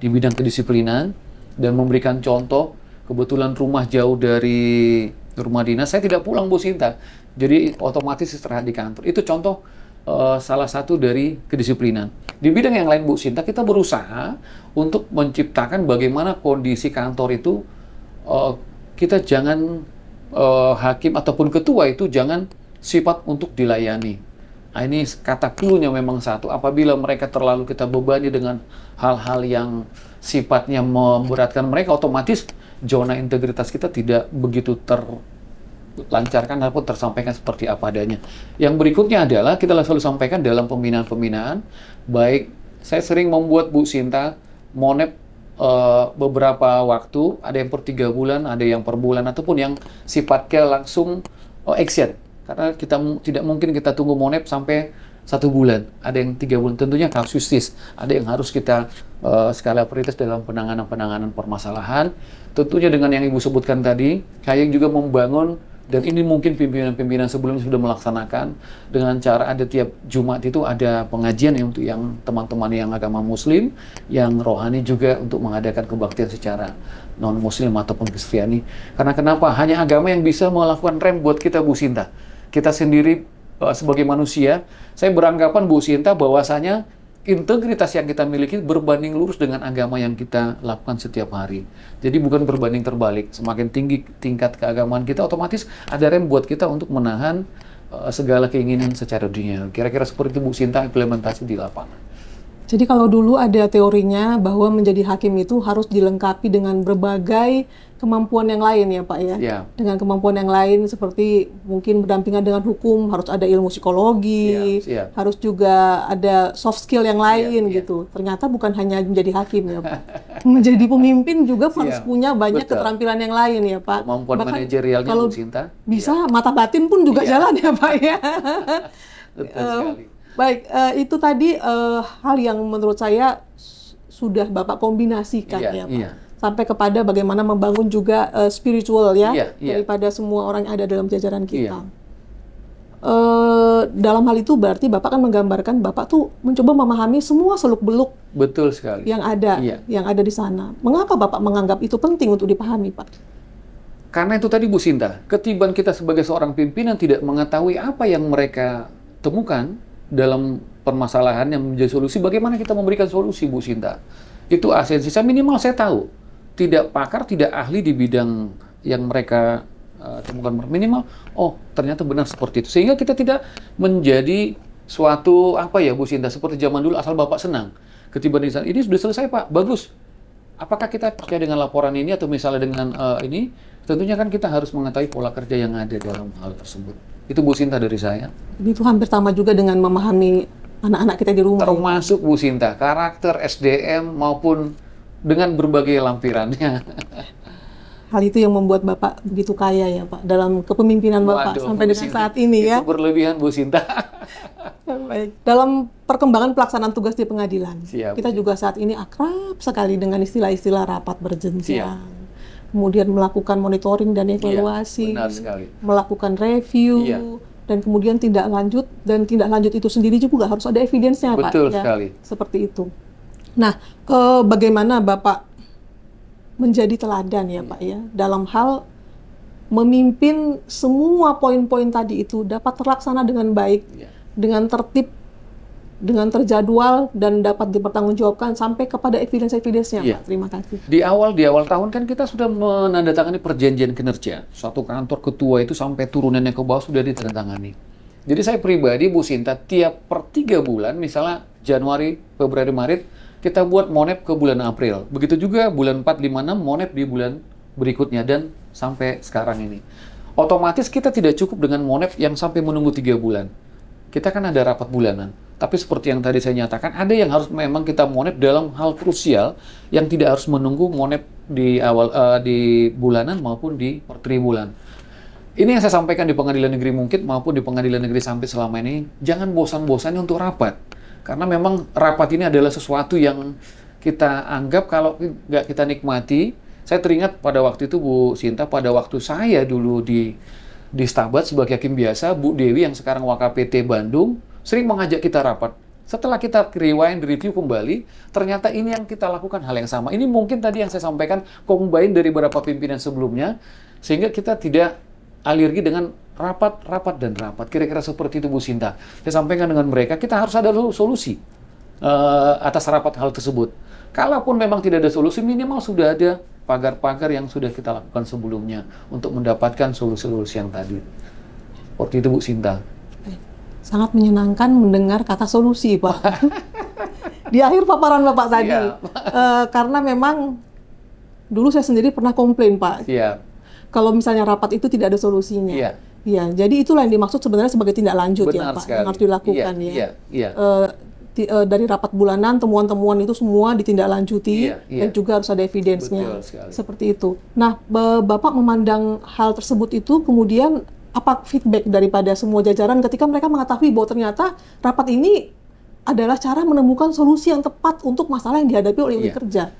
di bidang kedisiplinan, dan memberikan contoh. Kebetulan rumah jauh dari rumah dinas, saya tidak pulang Bu Sinta, jadi otomatis istirahat di kantor. Itu contoh salah satu dari kedisiplinan. Di bidang yang lain Bu Sinta, kita berusaha untuk menciptakan bagaimana kondisi kantor itu kita jangan hakim ataupun ketua itu jangan sifat untuk dilayani. Nah, ini kata clue-nya memang satu. Apabila mereka terlalu kita bebani dengan hal-hal yang sifatnya memberatkan mereka, otomatis zona integritas kita tidak begitu terlancarkan ataupun tersampaikan seperti apa adanya. Yang berikutnya adalah kita selalu sampaikan dalam pembinaan-pembinaan, baik saya sering membuat Bu Sinta monep beberapa waktu, ada yang per 3 bulan, ada yang per bulan, ataupun yang sifatnya langsung action. Karena kita tidak mungkin kita tunggu monep sampai 1 bulan, ada yang 3 bulan, tentunya kasusistis, ada yang harus kita skala prioritas dalam penanganan permasalahan. Tentunya dengan yang Ibu sebutkan tadi, saya juga membangun, dan ini mungkin pimpinan-pimpinan sebelumnya sudah melaksanakan, dengan cara ada tiap Jumat itu ada pengajian ya, untuk yang teman-teman yang agama Muslim, yang rohani juga untuk mengadakan kebaktian secara non-Muslim ataupun Kristiani. Karena kenapa? Hanya agama yang bisa melakukan rem buat kita, Bu Sinta. Kita sendiri sebagai manusia, saya beranggapan Bu Sinta bahwasanya integritas yang kita miliki berbanding lurus dengan agama yang kita lakukan setiap hari. Jadi bukan berbanding terbalik. Semakin tinggi tingkat keagamaan kita, otomatis ada rem buat kita untuk menahan segala keinginan secara dunia. Kira-kira seperti itu Bu Sinta implementasi di lapangan. Jadi kalau dulu ada teorinya bahwa menjadi hakim itu harus dilengkapi dengan berbagai kemampuan yang lain ya Pak ya. Ya. Dengan kemampuan yang lain seperti mungkin berdampingan dengan hukum, harus ada ilmu psikologi, Ya. harus juga ada soft skill yang lain Ya. gitu. Ternyata bukan hanya menjadi hakim ya Pak. Menjadi pemimpin juga harus punya banyak keterampilan yang lain ya Pak. Kemampuan manajerialnya Bu Sinta. Bisa mata batin pun juga jalan ya Pak ya. Betul sekali. Baik, itu tadi hal yang menurut saya sudah Bapak kombinasikan ya Pak. Sampai kepada bagaimana membangun juga spiritual ya, daripada semua orang yang ada dalam jajaran kita. Dalam hal itu berarti Bapak kan menggambarkan Bapak tuh mencoba memahami semua seluk-beluk Betul sekali. yang ada di sana. Mengapa Bapak menganggap itu penting untuk dipahami Pak? Karena itu tadi Bu Sinta, ketiban kita sebagai seorang pimpinan tidak mengetahui apa yang mereka temukan dalam permasalahan yang menjadi solusi, bagaimana kita memberikan solusi Bu Sinta. Itu esensi. Saya minimal saya tahu, tidak pakar, tidak ahli di bidang yang mereka temukan, minimal, oh ternyata benar seperti itu. Sehingga kita tidak menjadi suatu, apa ya Bu Sinta, seperti zaman dulu asal Bapak senang. Ketiban di sana, ini sudah selesai Pak, bagus. Apakah kita percaya dengan laporan ini atau misalnya dengan ini? Tentunya kan kita harus mengetahui pola kerja yang ada dalam hal tersebut. Itu Bu Sinta dari saya. Itu hampir sama juga dengan memahami anak-anak kita di rumah. Termasuk Bu Sinta, karakter, SDM, maupun dengan berbagai lampirannya. Hal itu yang membuat Bapak begitu kaya ya Pak, dalam kepemimpinan Bapak sampai dengan saat ini ya. Itu berlebihan Bu Sinta. Baik. Dalam perkembangan pelaksanaan tugas di pengadilan, kita juga saat ini akrab sekali dengan istilah-istilah rapat berjenjang. Kemudian melakukan monitoring dan evaluasi, benar sekali. Melakukan review, dan kemudian tindak lanjut, dan tindak lanjut itu sendiri juga harus ada evidence-nya Pak. Betul sekali. Seperti itu. Nah, bagaimana Bapak menjadi teladan ya Pak ya, dalam hal memimpin semua poin-poin tadi itu dapat terlaksana dengan baik, dengan tertib, dengan terjadwal, dan dapat dipertanggungjawabkan sampai kepada evidence-evidence-nya Pak. Terima kasih. Di awal tahun kan kita sudah menandatangani perjanjian kinerja. Suatu kantor ketua itu sampai turunannya ke bawah sudah ditandatangani. Jadi saya pribadi Bu Sinta, tiap per 3 bulan, misalnya Januari, Februari, Maret, kita buat monep ke bulan April. Begitu juga bulan 4, 5, 6, monep di bulan berikutnya, dan sampai sekarang ini. Otomatis kita tidak cukup dengan monep yang sampai menunggu 3 bulan. Kita kan ada rapat bulanan. Tapi seperti yang tadi saya nyatakan, ada yang harus memang kita monep dalam hal krusial yang tidak harus menunggu monep di awal di bulanan maupun di per tribulan. Ini yang saya sampaikan di pengadilan negeri mungkin maupun di pengadilan negeri sampai selama ini, jangan bosan-bosannya untuk rapat. Karena memang rapat ini adalah sesuatu yang kita anggap kalau nggak kita nikmati. Saya teringat pada waktu itu Bu Sinta, pada waktu saya dulu di Stabat sebagai hakim biasa, Bu Dewi yang sekarang WKPT Bandung sering mengajak kita rapat. Setelah kita rewind, review kembali, ternyata ini yang kita lakukan hal yang sama. Ini mungkin tadi yang saya sampaikan, combine dari beberapa pimpinan sebelumnya, sehingga kita tidak alergi dengan rapat. Kira-kira seperti itu Bu Sinta. Saya sampaikan dengan mereka, kita harus ada solusi atas rapat hal tersebut. Kalaupun memang tidak ada solusi, minimal sudah ada pagar-pagar yang sudah kita lakukan sebelumnya untuk mendapatkan solusi-solusi yang tadi. Seperti itu Bu Sinta. Sangat menyenangkan mendengar kata solusi, Pak. Di akhir paparan Bapak tadi. Karena memang dulu saya sendiri pernah komplain, Pak. Kalau misalnya rapat itu tidak ada solusinya. Iya, jadi itulah yang dimaksud sebenarnya sebagai tindak lanjut. Benar ya Pak, sekali. Yang harus dilakukan dari rapat bulanan, temuan-temuan itu semua ditindaklanjuti dan juga harus ada evidence-nya. Seperti itu. Nah, Bapak memandang hal tersebut itu, kemudian apa feedback daripada semua jajaran ketika mereka mengetahui bahwa ternyata rapat ini adalah cara menemukan solusi yang tepat untuk masalah yang dihadapi oleh unit kerja.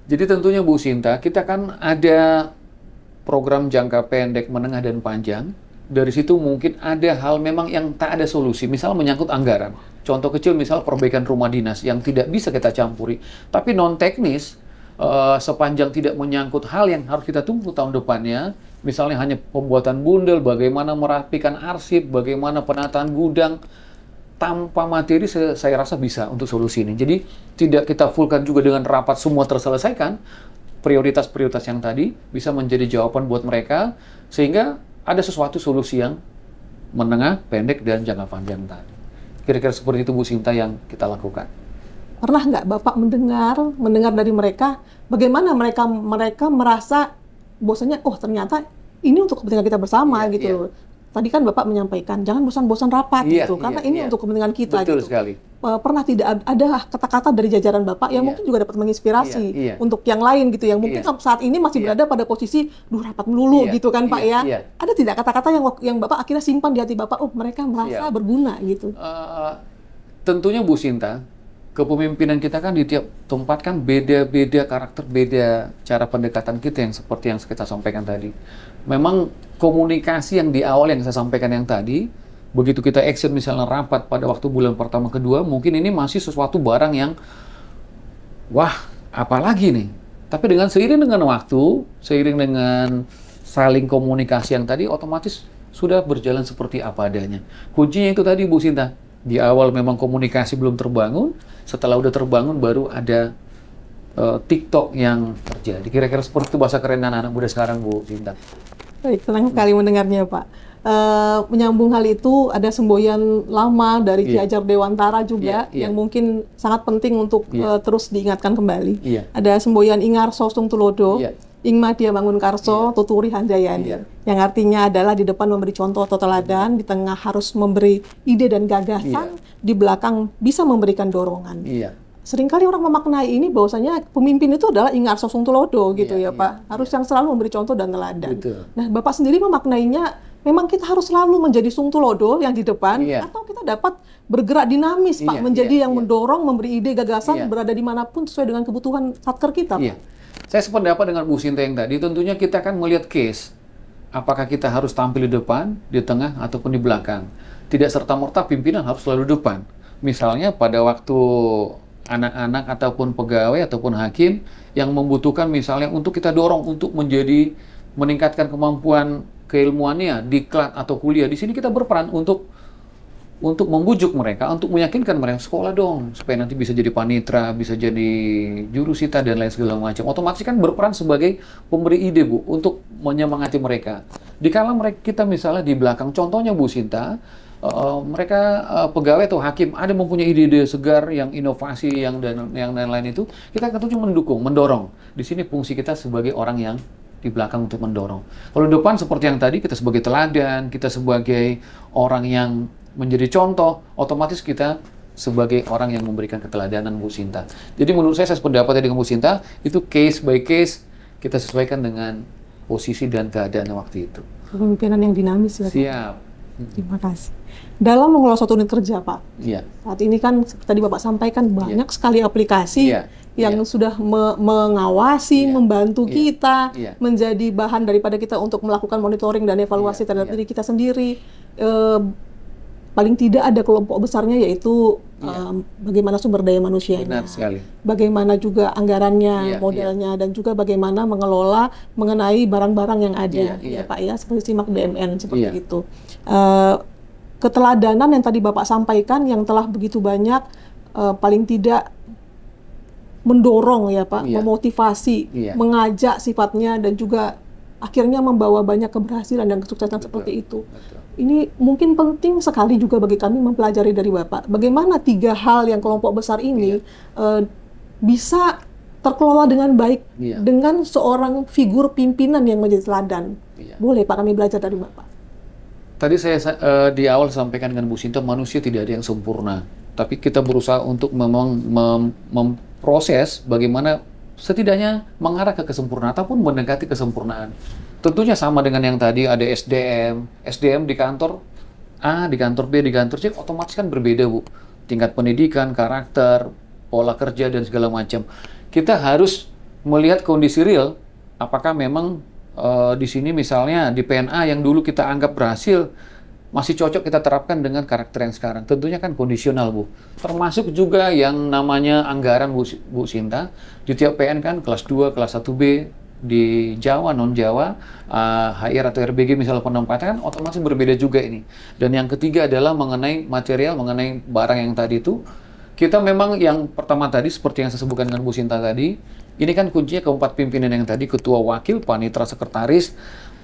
Jadi tentunya Bu Sinta, kita kan ada program jangka pendek, menengah, dan panjang. Dari situ mungkin ada hal memang yang tak ada solusi, misal menyangkut anggaran. Contoh kecil misal perbaikan rumah dinas yang tidak bisa kita campuri. Tapi non teknis, sepanjang tidak menyangkut hal yang harus kita tunggu tahun depannya, misalnya hanya pembuatan bundel, bagaimana merapikan arsip, bagaimana penataan gudang, tanpa materi saya rasa bisa untuk solusi ini. Jadi tidak kita fullkan juga dengan rapat semua terselesaikan. Prioritas-prioritas yang tadi bisa menjadi jawaban buat mereka, sehingga ada sesuatu solusi yang menengah, pendek, dan jangka panjang tadi. Kira-kira seperti itu Bu Sinta yang kita lakukan. Pernah nggak Bapak mendengar dari mereka, bagaimana mereka merasa bahwasanya, oh ternyata ini untuk kepentingan kita bersama gitu loh. Tadi kan Bapak menyampaikan, jangan bosan-bosan rapat gitu, karena ini untuk kepentingan kita. Betul gitu. Sekali. Pernah tidak ada kata-kata dari jajaran Bapak yang mungkin juga dapat menginspirasi untuk yang lain gitu, yang mungkin saat ini masih berada pada posisi, rapat melulu gitu kan Pak ya. Ada tidak kata-kata yang Bapak akhirnya simpan di hati Bapak, oh mereka merasa berguna gitu? Tentunya Bu Sinta, kepemimpinan kita kan di tiap tempat kan beda-beda karakter, beda cara pendekatan kita yang seperti yang kita sampaikan tadi. Memang komunikasi yang di awal yang saya sampaikan yang tadi, begitu kita action misalnya rapat pada waktu bulan pertama kedua, mungkin ini masih sesuatu barang yang, wah apalagi nih. Tapi dengan seiring dengan waktu, seiring dengan saling komunikasi yang tadi, otomatis sudah berjalan seperti apa adanya. Kuncinya itu tadi Bu Sinta, di awal memang komunikasi belum terbangun, setelah udah terbangun baru ada TikTok yang terjadi. Kira-kira seperti itu bahasa keren anak-anak muda sekarang Bu Sinta. Baik, senang sekali mendengarnya Pak. Menyambung hal itu, ada semboyan lama dari Ki Hajar Dewantara juga yang mungkin sangat penting untuk terus diingatkan kembali. Ada semboyan Ingar Sosung Tulodo, Ingma Dia Bangun Karso, Tuturi Handayani, yang artinya adalah di depan memberi contoh atau teladan, di tengah harus memberi ide dan gagasan, di belakang bisa memberikan dorongan. Seringkali orang memaknai ini bahwasanya pemimpin itu adalah Ingar Sosung Tulodo gitu ya Pak, harus yang selalu memberi contoh dan teladan. Nah Bapak sendiri memaknainya, memang kita harus selalu menjadi sung tulodo yang di depan, atau kita dapat bergerak dinamis Pak, menjadi yang mendorong, memberi ide, gagasan, berada dimanapun sesuai dengan kebutuhan satker kita Pak. Saya sependapat dengan Bu Sinta yang tadi, tentunya kita akan melihat case, apakah kita harus tampil di depan, di tengah, ataupun di belakang. Tidak serta-merta pimpinan harus selalu depan. Misalnya pada waktu anak-anak ataupun pegawai ataupun hakim yang membutuhkan misalnya untuk kita dorong untuk meningkatkan kemampuan keilmuannya di klat atau kuliah, di sini kita berperan untuk membujuk mereka, untuk meyakinkan mereka sekolah dong supaya nanti bisa jadi panitra, bisa jadi jurusita dan lain segala macam. Otomatis kan berperan sebagai pemberi ide Bu untuk menyemangati mereka. Dikala kita misalnya di belakang, contohnya Bu Sinta, mereka pegawai atau hakim ada mempunyai ide-ide segar yang inovasi yang lain-lain itu, kita tentunya mendukung, mendorong. Di sini fungsi kita sebagai orang yang di belakang untuk mendorong. Kalau di depan seperti yang tadi, kita sebagai teladan, kita sebagai orang yang menjadi contoh, otomatis kita sebagai orang yang memberikan keteladanan Bu Sinta. Jadi menurut saya sependapat dengan Bu Sinta, itu case by case kita sesuaikan dengan posisi dan keadaan waktu itu. Kepemimpinan yang dinamis ya Pak. Siap. Terima kasih. Dalam mengelola suatu unit kerja Pak, saat ini kan seperti tadi Bapak sampaikan banyak sekali aplikasi yang sudah mengawasi, membantu kita, menjadi bahan daripada kita untuk melakukan monitoring dan evaluasi terhadap diri kita sendiri. Paling tidak ada kelompok besarnya, yaitu bagaimana sumber daya manusianya, bagaimana juga anggarannya, modalnya, dan juga bagaimana mengelola mengenai barang-barang yang ada, ya Pak ya, seperti SIMAK BMN seperti itu. Keteladanan yang tadi Bapak sampaikan yang telah begitu banyak, paling tidak mendorong ya Pak, Iya. memotivasi, Iya. mengajak sifatnya, dan juga akhirnya membawa banyak keberhasilan dan kesuksesan Betul. seperti itu. Betul. Ini mungkin penting sekali juga bagi kami mempelajari dari Bapak, bagaimana 3 hal yang kelompok besar ini bisa terkelola dengan baik Iya. dengan seorang figur pimpinan yang menjadi teladan. Iya. Boleh Pak kami belajar dari Bapak. Tadi saya di awal sampaikan dengan Bu Sinta, manusia tidak ada yang sempurna. Tapi kita berusaha untuk memang memproses bagaimana setidaknya mengarah ke kesempurnaan ataupun mendekati kesempurnaan. Tentunya sama dengan yang tadi, ada SDM di kantor A, di kantor B, di kantor C, otomatis kan berbeda, Bu. Tingkat pendidikan, karakter, pola kerja, dan segala macam. Kita harus melihat kondisi real, apakah memang di sini misalnya di PNA yang dulu kita anggap berhasil, masih cocok kita terapkan dengan karakter yang sekarang. Tentunya kan kondisional, Bu. Termasuk juga yang namanya anggaran, Bu Sinta. Di tiap PN kan kelas 2, kelas 1B, di Jawa, non-Jawa, HR atau RBG misalnya penempatan kan otomatis berbeda juga ini. Dan yang ketiga adalah mengenai material, mengenai barang yang tadi itu. Kita memang yang pertama tadi, seperti yang saya sebutkan dengan Bu Sinta tadi, ini kan kuncinya keempat pimpinan yang tadi, ketua, wakil, panitera, sekretaris.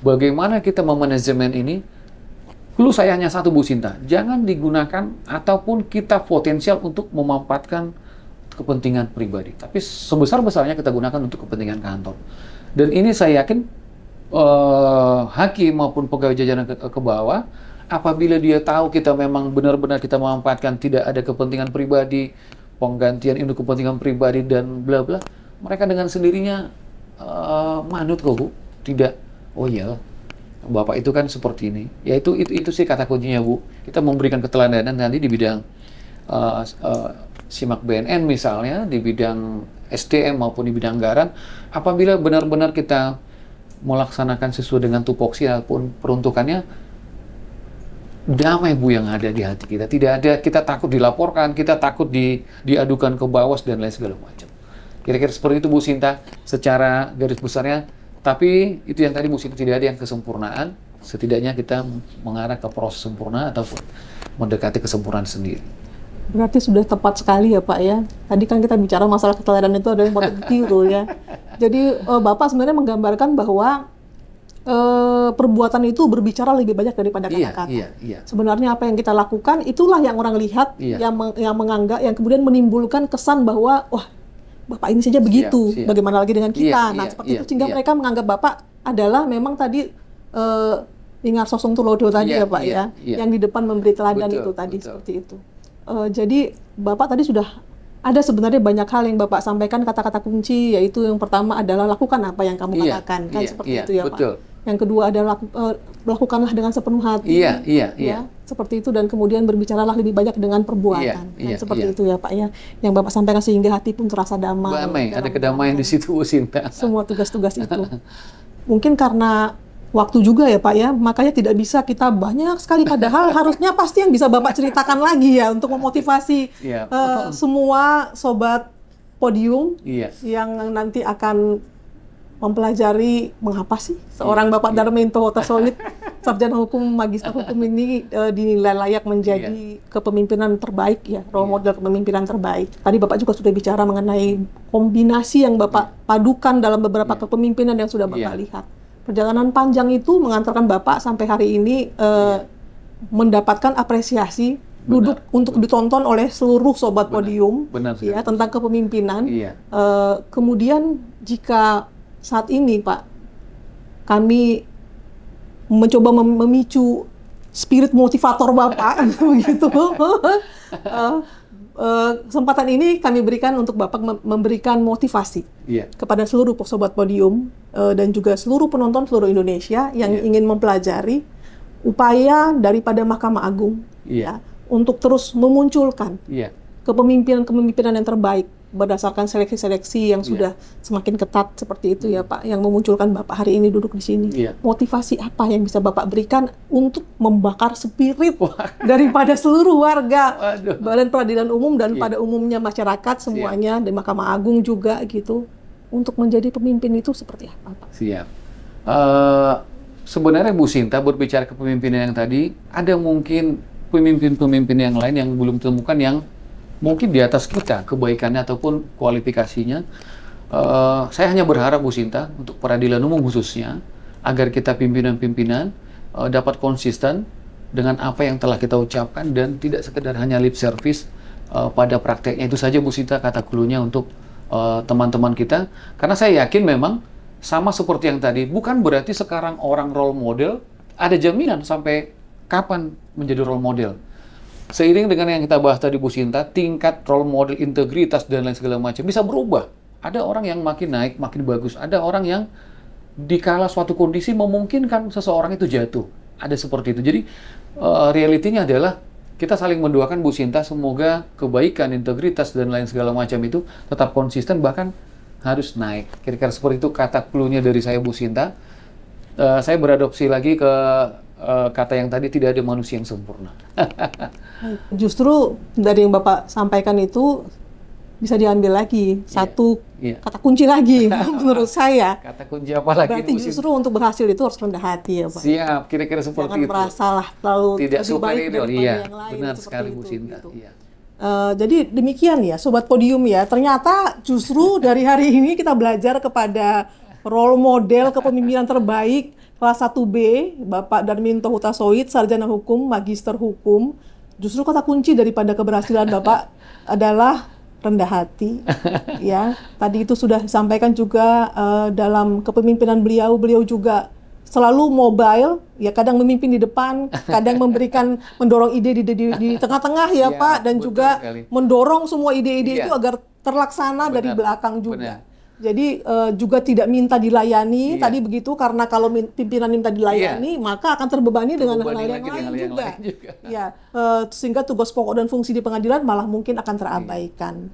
Bagaimana kita memanajemen ini? Clue saya hanya satu, Bu Sinta, jangan digunakan ataupun kita potensial untuk memanfaatkan kepentingan pribadi. Tapi sebesar-besarnya kita gunakan untuk kepentingan kantor. Dan ini saya yakin hakim maupun pegawai jajaran ke bawah, apabila dia tahu kita memang benar-benar kita memanfaatkan, tidak ada kepentingan pribadi, penggantian untuk kepentingan pribadi dan bla bla, mereka dengan sendirinya manut kok, Bu. Tidak, oh iya, Bapak itu kan seperti ini. Ya itu sih kata kuncinya, Bu. Kita memberikan keteladanan nanti di bidang SIMAK BNN misalnya, di bidang SDM maupun di bidang anggaran, apabila benar-benar kita melaksanakan sesuai dengan tupoksi ataupun peruntukannya, damai, Bu, yang ada di hati kita. Tidak ada kita takut dilaporkan, kita takut diadukan ke Bawas dan lain segala macam. Kira-kira seperti itu, Bu Sinta, secara garis besarnya. Tapi itu yang tadi, Bu Sinta, tidak ada yang kesempurnaan. Setidaknya kita mengarah ke proses sempurna ataupun mendekati kesempurnaan sendiri. Berarti sudah tepat sekali ya Pak ya. Tadi kan kita bicara masalah keteladanan itu adalah yang patut ditiru ya. Jadi Bapak sebenarnya menggambarkan bahwa perbuatan itu berbicara lebih banyak daripada kata-kata. Iya. Sebenarnya apa yang kita lakukan itulah yang orang lihat, yang menganggap, yang kemudian menimbulkan kesan bahwa wah, Bapak ini saja begitu, Siap. bagaimana lagi dengan kita. Seperti itu, sehingga mereka menganggap Bapak adalah memang tadi Ingar Sosong Tulodo tadi ya Pak ya, yang di depan memberi teladan itu tadi, seperti itu. Jadi Bapak tadi sudah ada sebenarnya banyak hal yang Bapak sampaikan, kata-kata kunci, yaitu yang pertama adalah lakukan apa yang kamu katakan, kan seperti itu ya betul. Pak. Yang kedua adalah lakukanlah dengan sepenuh hati, ya, seperti itu, dan kemudian berbicaralah lebih banyak dengan perbuatan, seperti itu ya Pak ya. Yang Bapak sampaikan sehingga hati pun terasa damai. Ada kedamaian di situ, Bu Sinta. Semua tugas-tugas itu. Mungkin karena waktu juga ya Pak ya, makanya tidak bisa kita banyak sekali, padahal harusnya pasti yang bisa Bapak ceritakan lagi ya untuk memotivasi semua sobat podium yang nanti akan mempelajari mengapa sih seorang Bapak Darminto Hotasolid, sarjana hukum, magister hukum ini dinilai layak menjadi kepemimpinan terbaik ya, role model kepemimpinan terbaik. Tadi Bapak juga sudah bicara mengenai kombinasi yang Bapak padukan dalam beberapa kepemimpinan yang sudah Bapak lihat. Perjalanan panjang itu mengantarkan Bapak sampai hari ini mendapatkan apresiasi, duduk untuk ditonton oleh seluruh sobat podium ya, tentang kepemimpinan. Kemudian jika saat ini Pak, kami mencoba memicu spirit motivator Bapak begitu. Kesempatan ini kami berikan untuk Bapak memberikan motivasi kepada seluruh sobat podium dan juga seluruh penonton seluruh Indonesia yang ingin mempelajari upaya daripada Mahkamah Agung ya, untuk terus memunculkan kepemimpinan yang terbaik berdasarkan seleksi-seleksi yang sudah semakin ketat seperti itu ya Pak, yang memunculkan Bapak hari ini duduk di sini. Motivasi apa yang bisa Bapak berikan untuk membakar spirit daripada seluruh warga Badan Peradilan Umum dan pada umumnya masyarakat semuanya di Mahkamah Agung juga gitu, untuk menjadi pemimpin itu seperti apa Pak? Siap. Sebenarnya Bu Sinta, berbicara kepemimpinan yang tadi, ada mungkin pemimpin-pemimpin yang lain yang belum ditemukan yang mungkin di atas kita kebaikannya ataupun kualifikasinya. Saya hanya berharap Bu Sinta untuk peradilan umum khususnya agar kita pimpinan-pimpinan dapat konsisten dengan apa yang telah kita ucapkan dan tidak sekedar hanya lip service pada prakteknya. Itu saja Bu Sinta kata klunya untuk teman-teman kita, karena saya yakin memang sama seperti yang tadi, bukan berarti sekarang orang role model ada jaminan sampai kapan menjadi role model. Seiring dengan yang kita bahas tadi Bu Sinta, tingkat role model, integritas dan lain segala macam bisa berubah. Ada orang yang makin naik, makin bagus. Ada orang yang dikala suatu kondisi memungkinkan seseorang itu jatuh. Ada seperti itu. Jadi realitinya adalah kita saling mendoakan Bu Sinta, semoga kebaikan, integritas dan lain segala macam itu tetap konsisten, bahkan harus naik. Kira-kira seperti itu kata clue-nya dari saya Bu Sinta. Saya beradopsi lagi ke kata yang tadi, tidak ada manusia yang sempurna. Justru dari yang Bapak sampaikan itu bisa diambil lagi satu kata kunci lagi menurut saya. Kata kunci apa lagi? Berarti justru untuk berhasil itu harus rendah hati ya Pak. Siap, kira-kira seperti jangan itu. Jangan merasalah terlalu tidak lebih baik daripada yang lain. Benar sekali Bu Sinta. Gitu. Iya. Jadi demikian ya Sobat Podium ya. Ternyata justru dari hari ini kita belajar kepada role model kepemimpinan terbaik kelas 1B, Bapak Darminto Hutasoid, Sarjana Hukum, Magister Hukum. Justru kata kunci daripada keberhasilan Bapak adalah rendah hati. Ya, tadi itu sudah disampaikan juga dalam kepemimpinan beliau juga selalu mobile, ya kadang memimpin di depan, kadang mendorong ide di tengah-tengah ya Pak, dan juga sekali mendorong semua ide-ide itu agar terlaksana dari belakang juga. Jadi juga tidak minta dilayani, tadi begitu, karena kalau pimpinan minta dilayani, maka akan terbebani dengan hal-hal yang lain juga. Ya, sehingga tugas pokok dan fungsi di pengadilan malah mungkin akan terabaikan.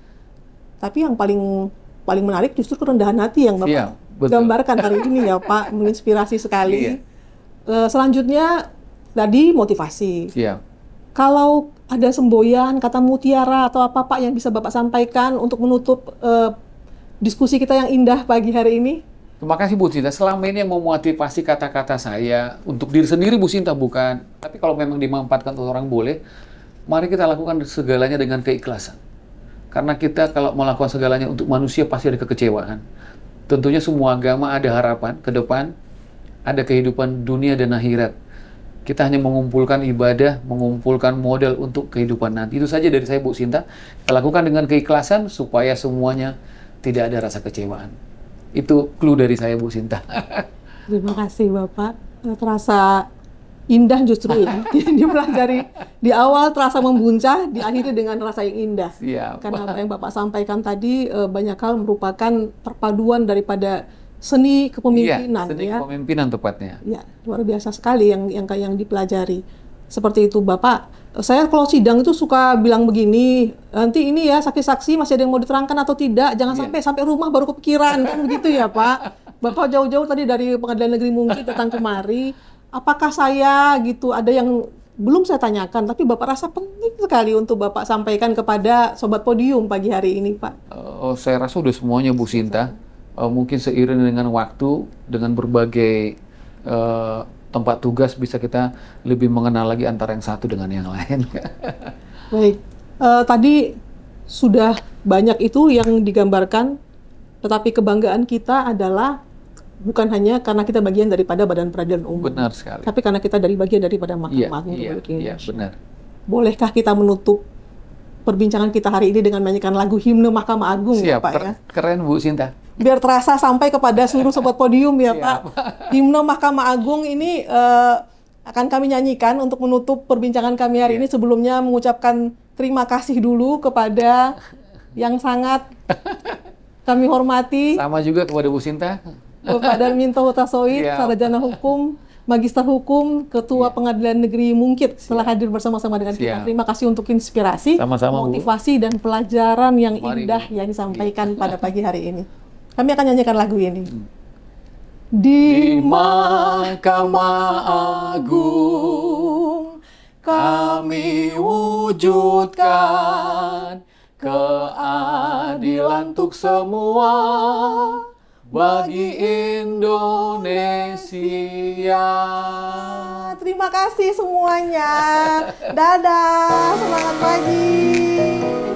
Tapi yang paling menarik justru kerendahan hati yang Bapak gambarkan hari ini ya Pak, menginspirasi sekali. Selanjutnya tadi motivasi. Kalau ada semboyan, kata mutiara atau apa Pak yang bisa Bapak sampaikan untuk menutup diskusi kita yang indah pagi hari ini? Terima kasih Bu Sinta. Selama ini yang memotivasi kata-kata saya untuk diri sendiri Bu Sinta bukan. Tapi kalau memang dimanfaatkan untuk orang boleh, mari kita lakukan segalanya dengan keikhlasan. Karena kita kalau melakukan segalanya untuk manusia pasti ada kekecewaan. Tentunya semua agama ada harapan ke depan, ada kehidupan dunia dan akhirat. Kita hanya mengumpulkan ibadah, mengumpulkan modal untuk kehidupan nanti. Itu saja dari saya Bu Sinta. Kita lakukan dengan keikhlasan supaya semuanya tidak ada rasa kecewaan. Itu clue dari saya Bu Sinta. Terima kasih Bapak. Terasa indah justru ya. Dipelajari di awal terasa membuncah, diakhiri dengan rasa yang indah. Siap. Karena apa yang Bapak sampaikan tadi banyak hal merupakan perpaduan daripada seni kepemimpinan. Seni kepemimpinan tepatnya. Ya, luar biasa sekali yang dipelajari. Seperti itu Bapak. Saya kalau sidang itu suka bilang begini, nanti ini ya saksi-saksi masih ada yang mau diterangkan atau tidak, jangan sampai rumah baru kepikiran, kan begitu ya Pak. Bapak jauh-jauh tadi dari Pengadilan Negeri Mungkin datang kemari, apakah saya gitu ada yang belum saya tanyakan, tapi Bapak rasa penting sekali untuk Bapak sampaikan kepada Sobat Podium pagi hari ini Pak? Saya rasa udah semuanya Bu Sinta. Mungkin seiring dengan waktu, dengan berbagai tempat tugas bisa kita lebih mengenal lagi antara yang satu dengan yang lain. Baik, tadi sudah banyak itu yang digambarkan, tetapi kebanggaan kita adalah bukan hanya karena kita bagian daripada Badan Peradilan Umum. Benar sekali. Tapi karena kita bagian daripada Mahkamah Agung Republik Indonesia. Iya, benar. Bolehkah kita menutup perbincangan kita hari ini dengan menyanyikan lagu himne Mahkamah Agung? Siap, ya, Pak, ya? Keren Bu Sinta. Biar terasa sampai kepada seluruh Sobat Podium ya Pak. Himne Mahkamah Agung ini akan kami nyanyikan untuk menutup perbincangan kami hari ini. Sebelumnya mengucapkan terima kasih dulu kepada yang sangat kami hormati. Sama juga kepada Bu Sinta. Bapak Darminto Hutasoid, Sarjana Hukum, Magister Hukum, Ketua Pengadilan Negeri Mungkit telah hadir bersama-sama dengan kita. Terima kasih untuk inspirasi, motivasi, dan pelajaran yang indah yang disampaikan pada pagi hari ini. Kami akan nyanyikan lagu ini. Di Mahkamah Agung kami wujudkan keadilan untuk semua bagi Indonesia. Terima kasih semuanya. Dadah, semangat pagi.